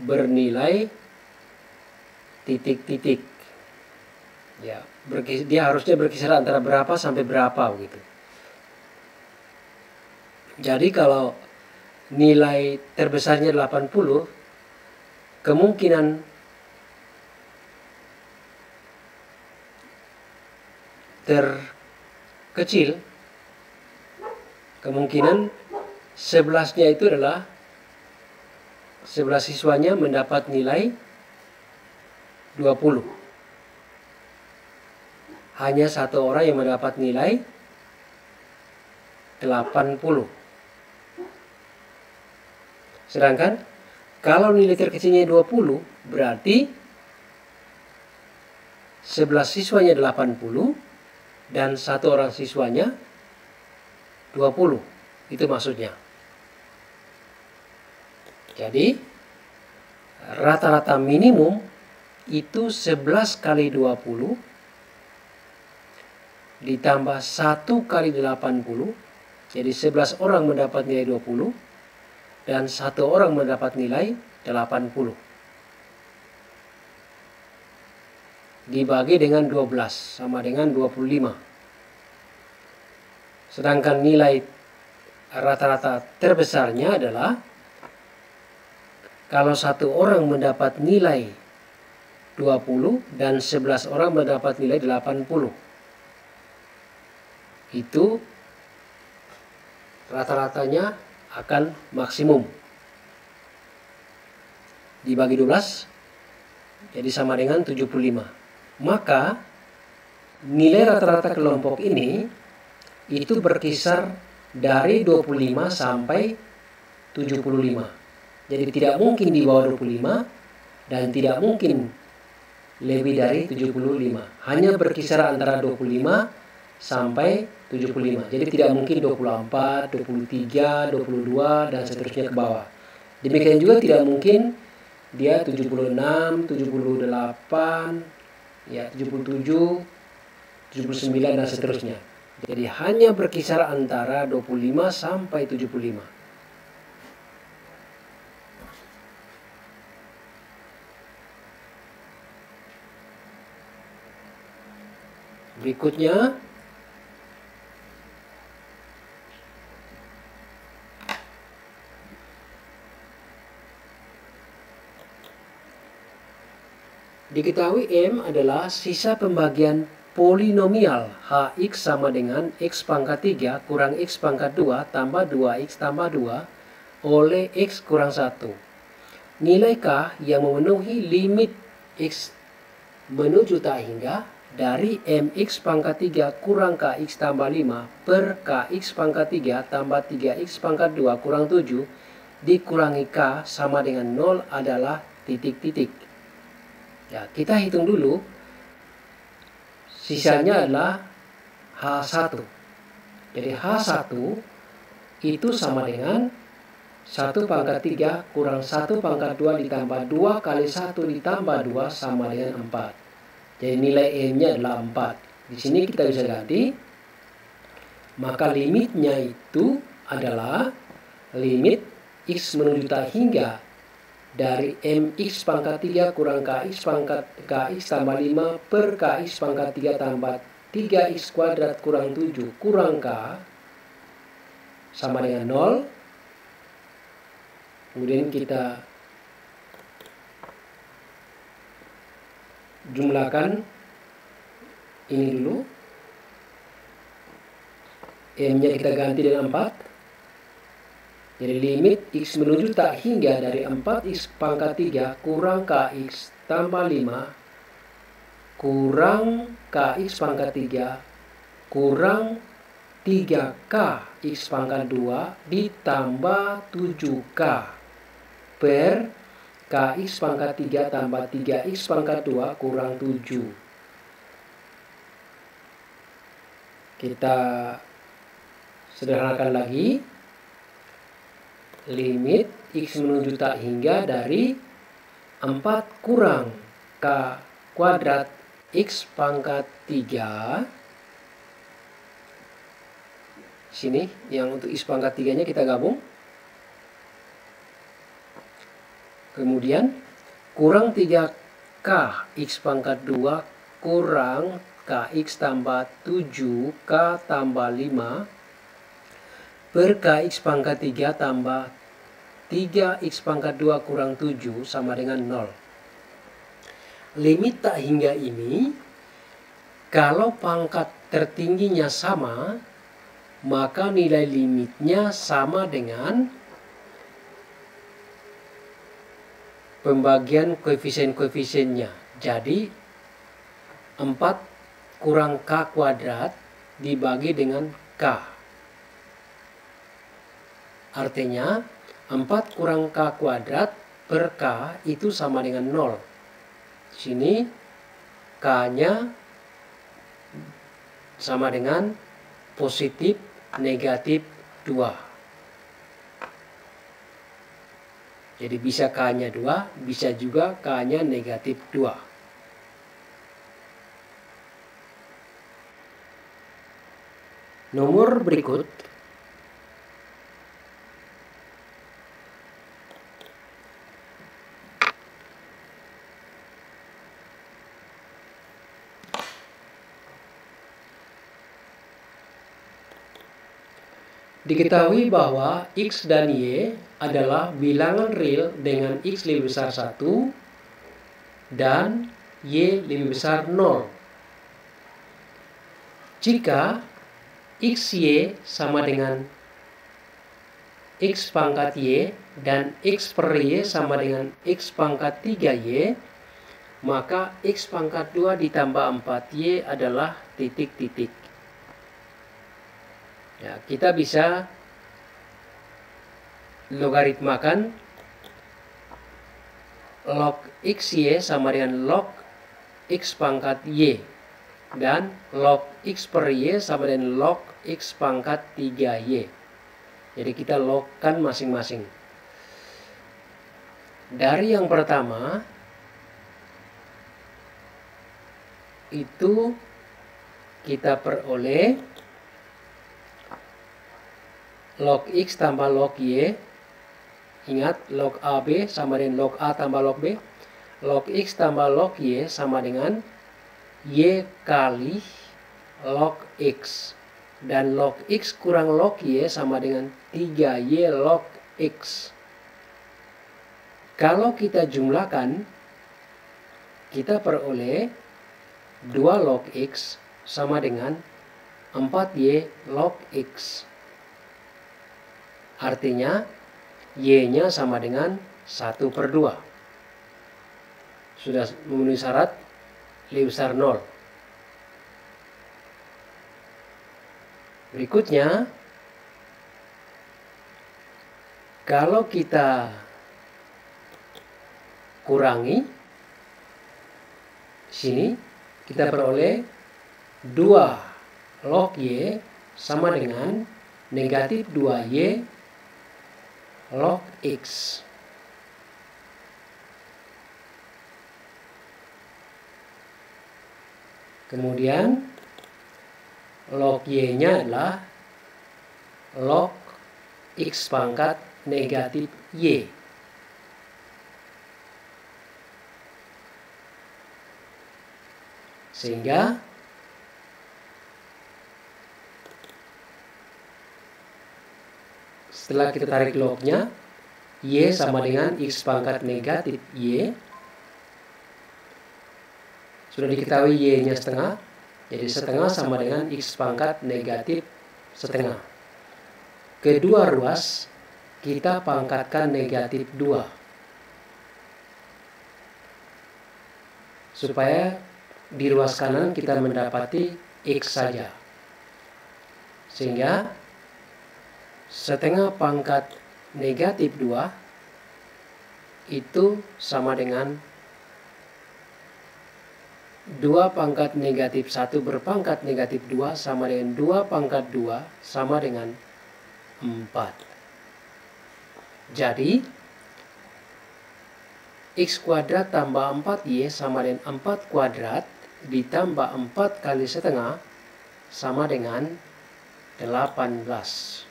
bernilai titik-titik. Ya, dia harusnya berkisar antara berapa sampai berapa begitu. Jadi kalau nilai terbesarnya 80, kemungkinan terkecil, kemungkinan 11-nya itu adalah 11 siswanya mendapat nilai 20. Hanya satu orang yang mendapat nilai 80. Sedangkan kalau nilai terkecilnya 20, berarti 11 siswanya 80 dan satu orang siswanya 20. Itu maksudnya. Jadi rata-rata minimum itu 11 kali 20 ditambah 1 kali 80. Jadi 11 orang mendapat nilai 20 dan satu orang mendapat nilai 80. Dibagi dengan 12 sama dengan 25. Sedangkan nilai rata-rata terbesarnya adalah kalau satu orang mendapat nilai 20 dan 11 orang mendapat nilai 80. Itu rata-ratanya akan maksimum. Dibagi 12 jadi sama dengan 75. Maka nilai rata-rata kelompok ini itu berkisar dari 25 sampai 75. Jadi tidak mungkin di bawah 25 dan tidak mungkin lebih dari 75. Hanya berkisar antara 25 sampai 75. Jadi tidak mungkin 24, 23, 22 dan seterusnya ke bawah. Demikian juga tidak mungkin dia 76, 78, ya 77, 79 dan seterusnya. Jadi hanya berkisar antara 25 sampai 75. Berikutnya, diketahui M adalah sisa pembagian polinomial Hx sama dengan X pangkat 3 kurang X pangkat 2 tambah 2X tambah 2 oleh X kurang 1. Nilai K yang memenuhi limit X menuju tak hingga dari Mx pangkat 3 kurang Kx tambah 5 per Kx pangkat 3 tambah 3X pangkat 2 kurang 7 dikurangi K sama dengan 0 adalah titik-titik. Ya, kita hitung dulu. Sisanya adalah H1. Jadi H1 itu sama dengan 1 pangkat 3 kurang 1 pangkat 2 ditambah 2 kali 1 ditambah 2 sama dengan 4. Jadi nilai N-nya adalah 4. Di sini kita bisa ganti, maka limitnya itu adalah limit X menuju tak hingga dari MX pangkat 3 kurang KX tambah 5 per KX pangkat 3 tambah 3X kuadrat kurang 7 kurang K sama dengan 0. Kemudian kita jumlahkan ini dulu. M-nya kita ganti dengan 4. Jadi limit X menuju tak hingga dari 4X pangkat 3 kurang KX tambah 5 kurang KX pangkat 3 kurang 3K X pangkat 2 ditambah 7K per KX pangkat 3 tambah 3X pangkat 2 kurang 7. Kita sederhanakan lagi. Limit X menuju tak hingga dari 4 kurang K kuadrat X pangkat 3. Sini yang untuk X pangkat 3 nya kita gabung. Kemudian kurang 3K X pangkat 2 kurang KX tambah 7K tambah 5 per KX pangkat 3 tambah 3X pangkat 2 kurang 7 sama dengan 0. Limit tak hingga ini, kalau pangkat tertingginya sama, maka nilai limitnya sama dengan pembagian koefisien-koefisiennya. Jadi 4 kurang K kuadrat dibagi dengan K. Artinya 4 kurang K kuadrat per K itu sama dengan 0. Sini K-nya sama dengan positif negatif 2. Jadi bisa K-nya 2, bisa juga K-nya negatif 2. Nomor berikut diketahui bahwa X dan Y adalah bilangan real dengan X lebih besar 1 dan Y lebih besar 0. Jika XY sama dengan X pangkat Y dan X per Y sama dengan X pangkat 3Y, maka X pangkat 2 ditambah 4Y adalah titik-titik. Ya, kita bisa logaritmakan log XY sama dengan log X pangkat Y dan log X per Y sama dengan log X pangkat 3Y. Jadi kita logkan masing-masing. Dari yang pertama itu kita peroleh log X tambah log Y. Ingat, log AB sama dengan log A tambah log B. Log X tambah log Y sama dengan Y kali log X. Dan log X kurang log Y sama dengan 3Y log X. Kalau kita jumlahkan, kita peroleh 2 log X sama dengan 4Y log X. Artinya Y-nya sama dengan 1/2. Sudah memenuhi syarat lebih besar 0. Berikutnya, kalau kita kurangi, sini kita peroleh 2 log Y sama dengan negatif 2Y log X. Kemudian log Y-nya adalah log X pangkat negatif Y. Sehingga setelah kita tarik lognya, Y sama dengan X pangkat negatif Y. Sudah diketahui Y-nya setengah, jadi setengah sama dengan X pangkat negatif setengah. Kedua ruas kita pangkatkan negatif 2. Supaya di ruas kanan kita mendapati X saja. Sehingga setengah pangkat negatif 2 itu sama dengan 2 pangkat negatif 1 berpangkat negatif 2 sama dengan 2 pangkat 2 sama dengan 4. Jadi X kuadrat tambah 4Y sama dengan 4 kuadrat ditambah 4 kali setengah sama dengan 18.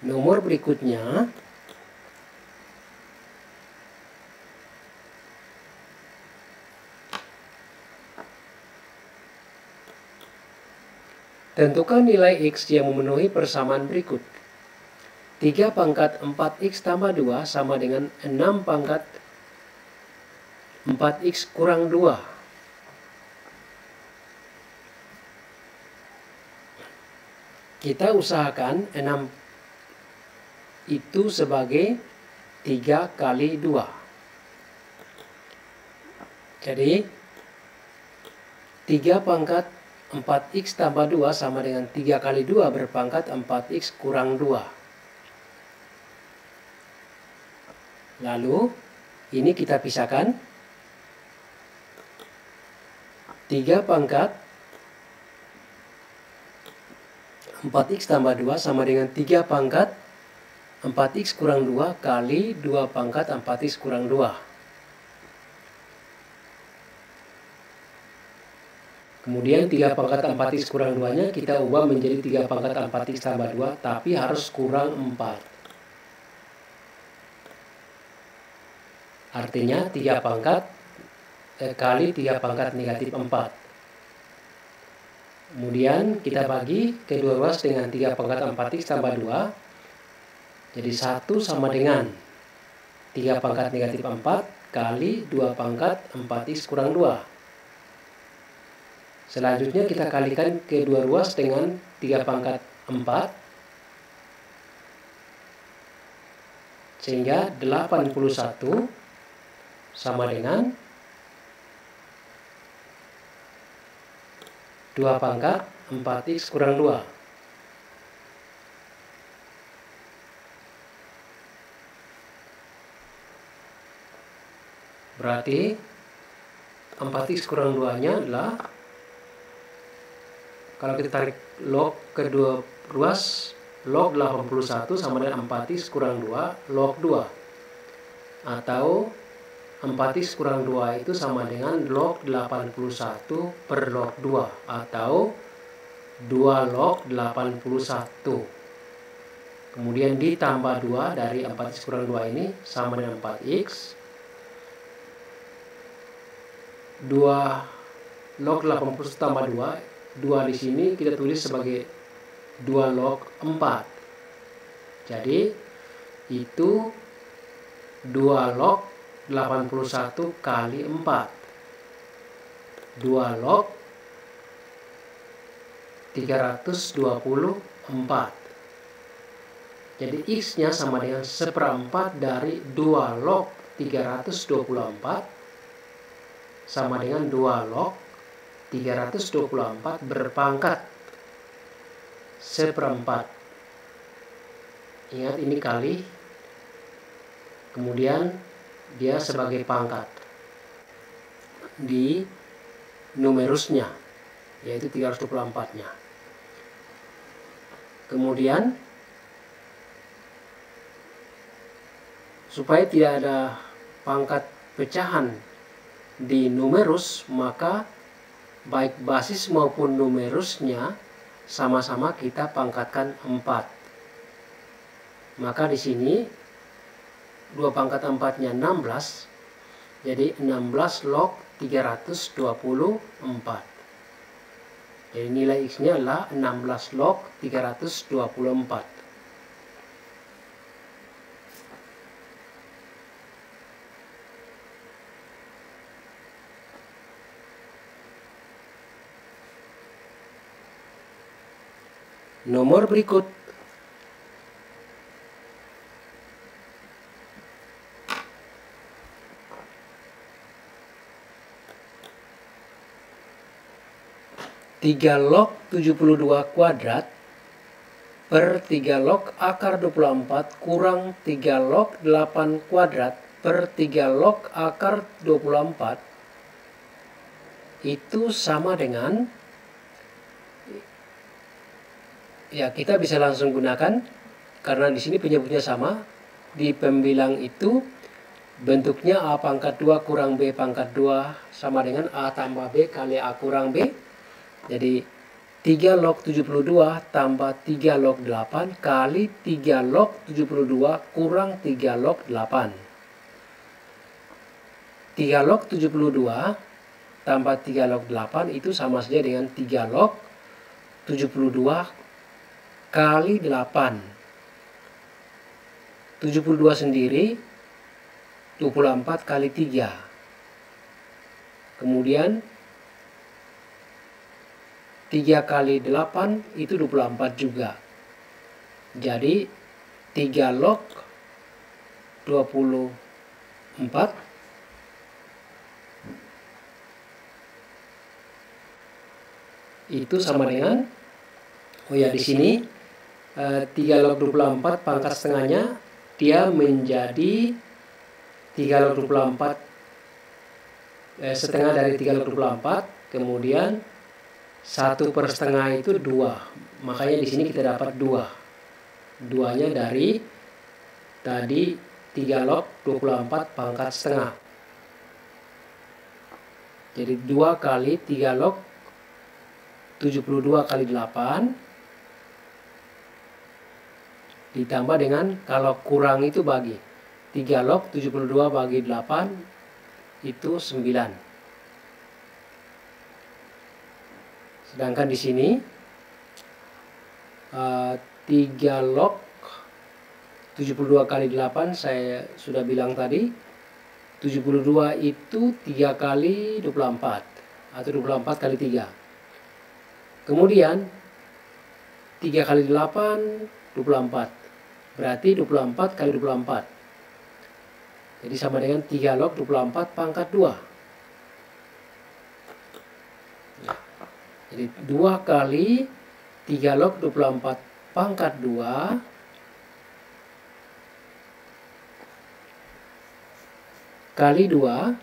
Nomor berikutnya tentukan nilai X yang memenuhi persamaan berikut. 3 pangkat 4X tambah 2 sama dengan 6 pangkat 4X kurang 2. Kita usahakan 6 itu sebagai 3 kali 2. Jadi 3 pangkat 4X tambah 2 sama dengan 3 kali 2 berpangkat 4X kurang 2. Lalu ini kita pisahkan. 3 pangkat 4X tambah 2 sama dengan 3 pangkat 4X kurang 2 kali 2 pangkat 4X kurang 2. Kemudian 3 pangkat 4X kurang 2-nya kita ubah menjadi 3 pangkat 4X tambah 2, tapi harus kurang 4. Artinya 3 pangkat kali 3 pangkat negatif 4. Kemudian kita bagi kedua ruas dengan 3 pangkat 4X tambah 2. Jadi 1 sama dengan 3 pangkat negatif 4 kali 2 pangkat 4X kurang 2. Selanjutnya kita kalikan kedua ruas dengan 3 pangkat 4. Sehingga 81 sama dengan 2 pangkat 4X kurang 2. Berarti 4X kurang 2-nya adalah, kalau kita tarik log kedua ruas, log 81 sama dengan 4X kurang 2 log 2. Atau 4X kurang 2 itu sama dengan log 81 per log 2. Atau 2 log 81. Kemudian ditambah 2 dari 4X kurang 2 ini sama dengan 4X. 2 log 81 tambah 2. 2 di sini kita tulis sebagai 2 log 4. Jadi itu 2 log 81 kali 4. 2 log 324. Jadi X-nya sama dengan 1/4 dari 2 log 324 sama dengan 2 log 324 berpangkat 1/4. Ingat ini kali, kemudian dia sebagai pangkat di numerusnya, yaitu 324-nya. Kemudian supaya tidak ada pangkat pecahan di numerus, maka baik basis maupun numerusnya sama-sama kita pangkatkan 4. Maka di sini 2 pangkat 4-nya 16, jadi 16 log 324. Jadi nilai X-nya adalah 16 log 324. Nomor berikut. Tiga log 72 kuadrat per 3 log akar 24 kurang 3 log 8 kuadrat per 3 log akar 24 itu sama dengan, ya kita bisa langsung gunakan karena di sini penyebutnya sama. Di pembilang itu bentuknya A pangkat 2 kurang B pangkat 2 sama dengan A tambah B kali A kurang B. Jadi 3 log 72 tambah 3 log 8 kali 3 log 72 kurang 3 log 8. 3 log 72 tambah 3 log 8 itu sama saja dengan 3 log 72 kali 8. 72 sendiri 24 kali 3. Kemudian 3 kali 8 itu 24 juga. Jadi 3 log 24 itu sama dengan, oh ya di sini 3 log 24 pangkat setengahnya dia menjadi 3 log 24 setengah dari 3 log 24, kemudian 1/2 itu 2. Makanya di sini kita dapat 2. 2-nya dari tadi 3 log 24 pangkat setengah. Jadi 2 kali 3 log 72 kali 8 ditambah dengan, kalau kurang itu bagi 3 log 72 bagi 8 itu 9. Sedangkan di sini 3 log 72 kali 8 saya sudah bilang tadi, 72 itu 3 kali 24 atau 24 kali 3. Kemudian 3 kali 8 24. Berarti 24 kali 24. Jadi sama dengan 3 log 24 pangkat 2. Jadi 2 kali 3 log 24 pangkat 2 kali 2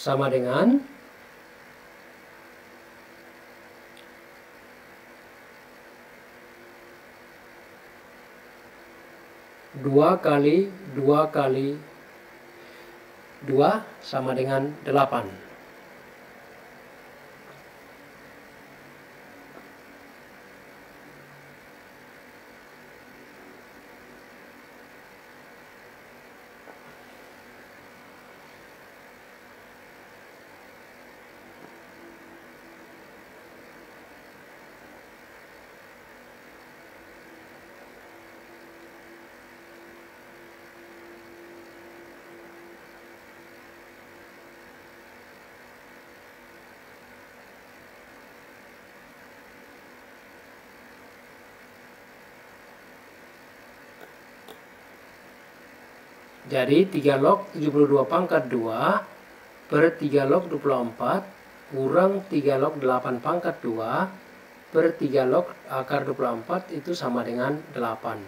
sama dengan 2 kali 2 kali 2 sama dengan 8. Jadi 3 log 72 pangkat 2 per 3 log 24 kurang 3 log 8 pangkat 2 per 3 log akar 24 itu sama dengan 8.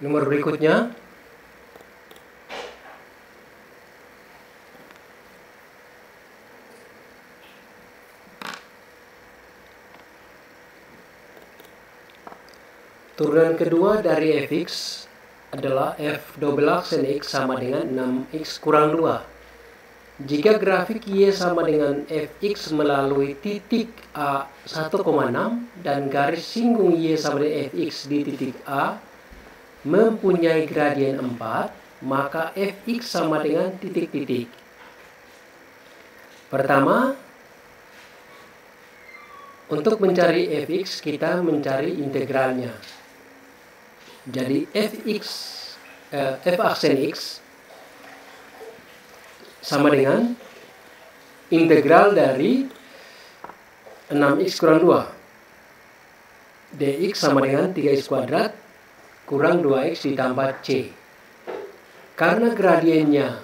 Nomor berikutnya, turunan kedua dari fx adalah f double aksen x sama dengan 6x kurang 2. Jika grafik y sama dengan fx melalui titik A 1,6 dan garis singgung y sama dengan fx di titik A mempunyai gradien 4, maka fx sama dengan titik-titik. Pertama, untuk mencari fx kita mencari integralnya. Jadi f aksen x sama dengan integral dari 6x kurang 2 dx sama dengan 3x kuadrat kurang 2x ditambah c. Karena gradiennya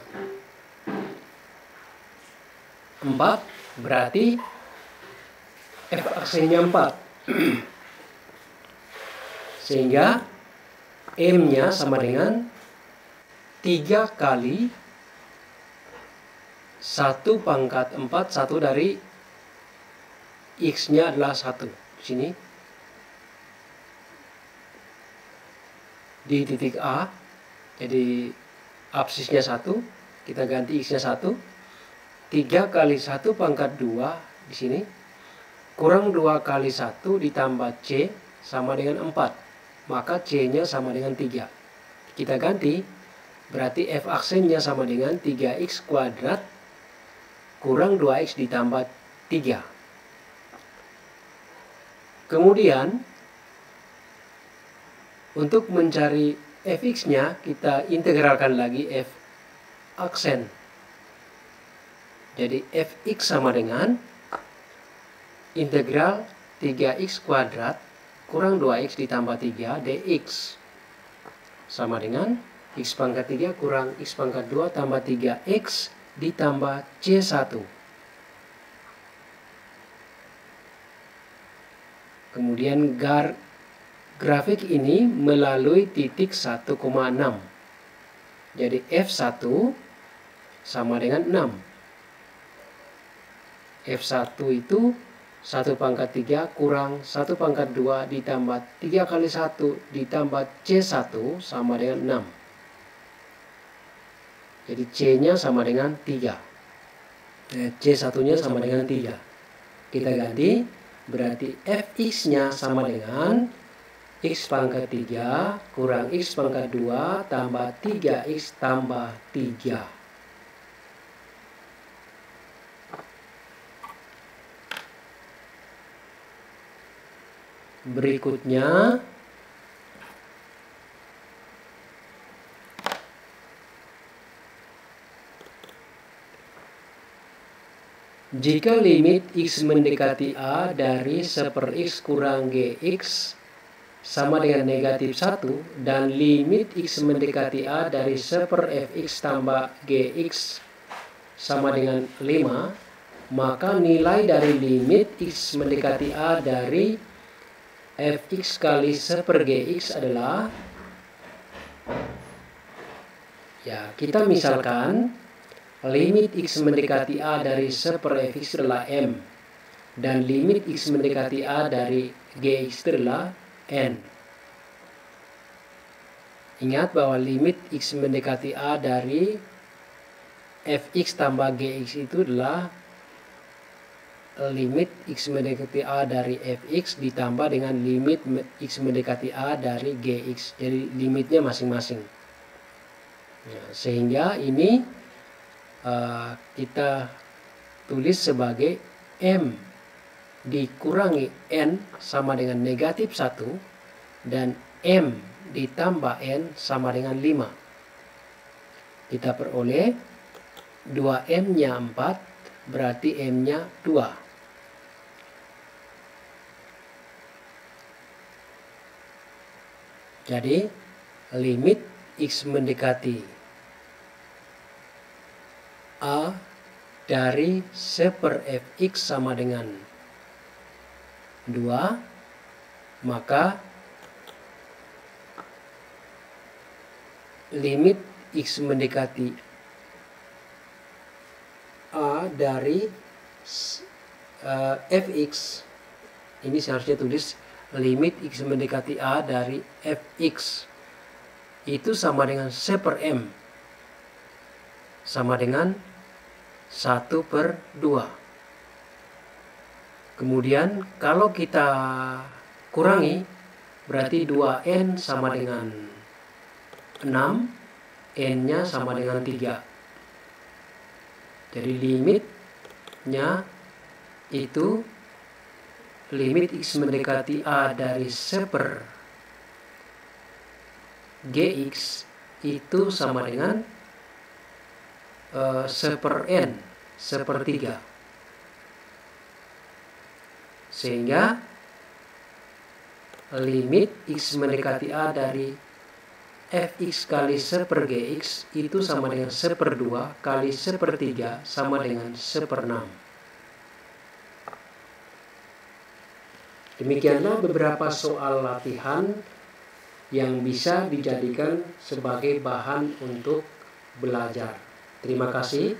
4, berarti f aksennya 4. Sehingga M-nya sama dengan 3 kali 1 pangkat 4, 1 dari X-nya adalah 1. Di sini. Di titik A, jadi absisnya 1, kita ganti X-nya 1. 3 kali 1 pangkat 2 di sini, kurang 2 kali 1 ditambah C sama dengan 4. Maka C-nya sama dengan 3. Kita ganti, berarti F aksennya sama dengan 3x kuadrat kurang 2x ditambah 3. Kemudian, untuk mencari fx-nya, kita integralkan lagi F aksen. Jadi fx sama dengan integral 3x kuadrat kurang 2x ditambah 3 dx sama dengan x pangkat 3 kurang x pangkat 2 tambah 3x ditambah c1. Kemudian grafik ini melalui titik 1,6. Jadi f1 sama dengan 6. f1 itu 1 pangkat 3 kurang 1 pangkat 2 ditambah 3 kali 1 ditambah C1 sama dengan 6. Jadi C-nya sama dengan 3. C1-nya sama dengan 3. Kita ganti, berarti Fx-nya sama dengan X pangkat 3 kurang X pangkat 2 tambah 3X tambah 3. Berikutnya, jika limit x mendekati A dari 1/x kurang gx sama dengan negatif 1 dan limit x mendekati A dari 1/fx tambah gx sama dengan 5, maka nilai dari limit x mendekati A dari fx kali 1/gx adalah, ya kita misalkan limit x mendekati A dari 1/fx adalah m dan limit x mendekati A dari gx adalah n. Ingat bahwa limit x mendekati A dari fx tambah gx itu adalah limit x mendekati A dari fx ditambah dengan limit x mendekati A dari gx. Jadi limitnya masing-masing. Ya, sehingga ini kita tulis sebagai m dikurangi n sama dengan negatif 1 dan m ditambah n sama dengan 5. Kita peroleh 2m-nya 4, berarti m-nya 2. Jadi limit x mendekati A dari 1/fx sama dengan 2, maka limit X mendekati A dari Fx. Ini seharusnya tulis limit X mendekati A dari Fx itu sama dengan 1/m, sama dengan 1/2. Kemudian kalau kita kurangi, berarti 2n sama dengan 6, n-nya sama dengan 3. Jadi limitnya itu limit X mendekati A dari 1/Gx itu sama dengan 1/n, 1/3. Sehingga limit X mendekati A dari Fx kali 1/Gx itu sama dengan 1/2 kali 1/3 sama dengan 1/6. Demikianlah beberapa soal latihan yang bisa dijadikan sebagai bahan untuk belajar. Terima kasih.